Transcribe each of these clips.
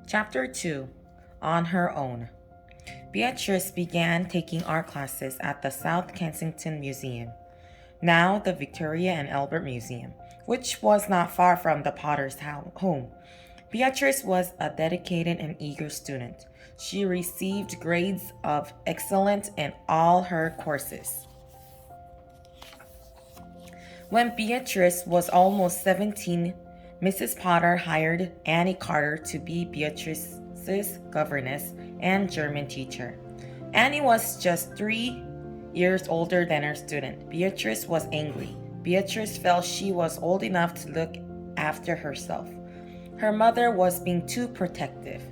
Chapter 2. On Her Own. Beatrice began taking art classes at the South Kensington Museum, now the Victoria and Albert Museum, which was not far from the Potter's home. Beatrice was a dedicated and eager student. She received grades of excellent in all her courses. When Beatrice was almost 17, Mrs. Potter hired Annie Carter to be Beatrice's governess and German teacher. Annie was just 3 years older than her student. Beatrice was angry. Beatrice felt she was old enough to look after herself. Her mother was being too protective.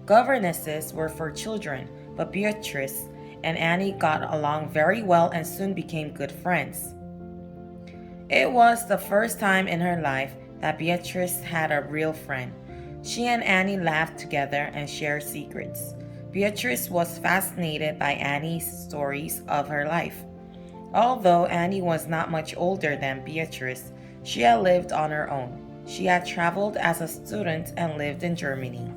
Governesses were for children, but Beatrice and Annie got along very well and soon became good friends. It was the first time in her life that Beatrice had a real friend. She and Annie laughed together and shared secrets. Beatrice was fascinated by Annie's stories of her life. Although Annie was not much older than Beatrice, she had lived on her own. She had traveled as a student and lived in Germany.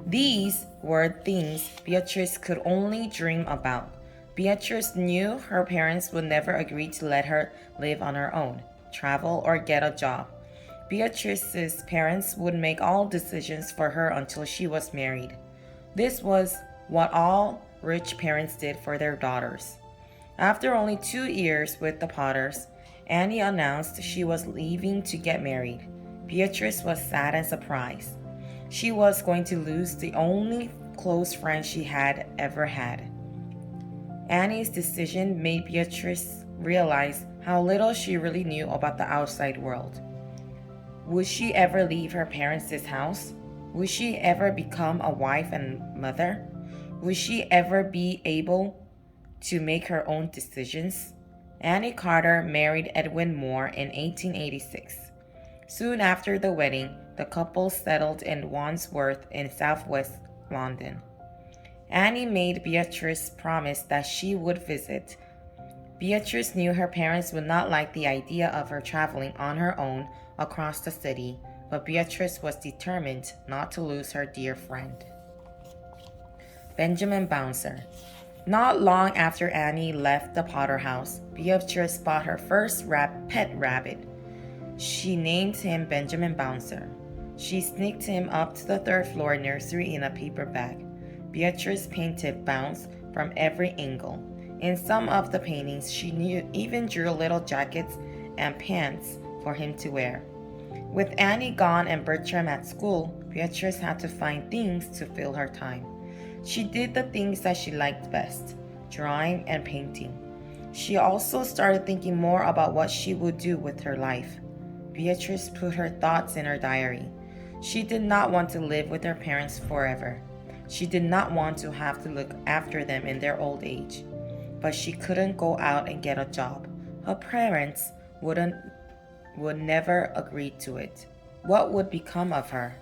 These were things Beatrice could only dream about. Beatrice knew her parents would never agree to let her live on her own, travel, or get a job. Beatrice's parents would make all decisions for her until she was married. This was what all rich parents did for their daughters. After only 2 years with the Potters, Annie announced she was leaving to get married. Beatrice was sad and surprised. She was going to lose the only close friend she had ever had. Annie's decision made Beatrice realize how little she really knew about the outside world. Would she ever leave her parents' house? Would she ever become a wife and mother? Would she ever be able to make her own decisions? Annie Carter married Edwin Moore in 1886. Soon after the wedding, the couple settled in Wandsworth in southwest London. Annie made Beatrice promise that she would visit. Beatrice knew her parents would not like the idea of her traveling on her own across the city, but Beatrice was determined not to lose her dear friend. Benjamin Bouncer. Not long after Annie left the Potter house, Beatrice bought her first pet rabbit. She named him Benjamin Bouncer. She sneaked him up to the third-floor nursery in a paper bag. Beatrice painted Bounce from every angle. In some of the paintings, she even drew little jackets and pants for him to wear. With Annie gone and Bertram at school, Beatrice had to find things to fill her time. She did the things that she liked best, drawing and painting. She also started thinking more about what she would do with her life. Beatrice put her thoughts in her diary. She did not want to live with her parents forever. She did not want to have to look after them in their old age. But she couldn't go out and get a job. Her parents would never agree to it. What would become of her?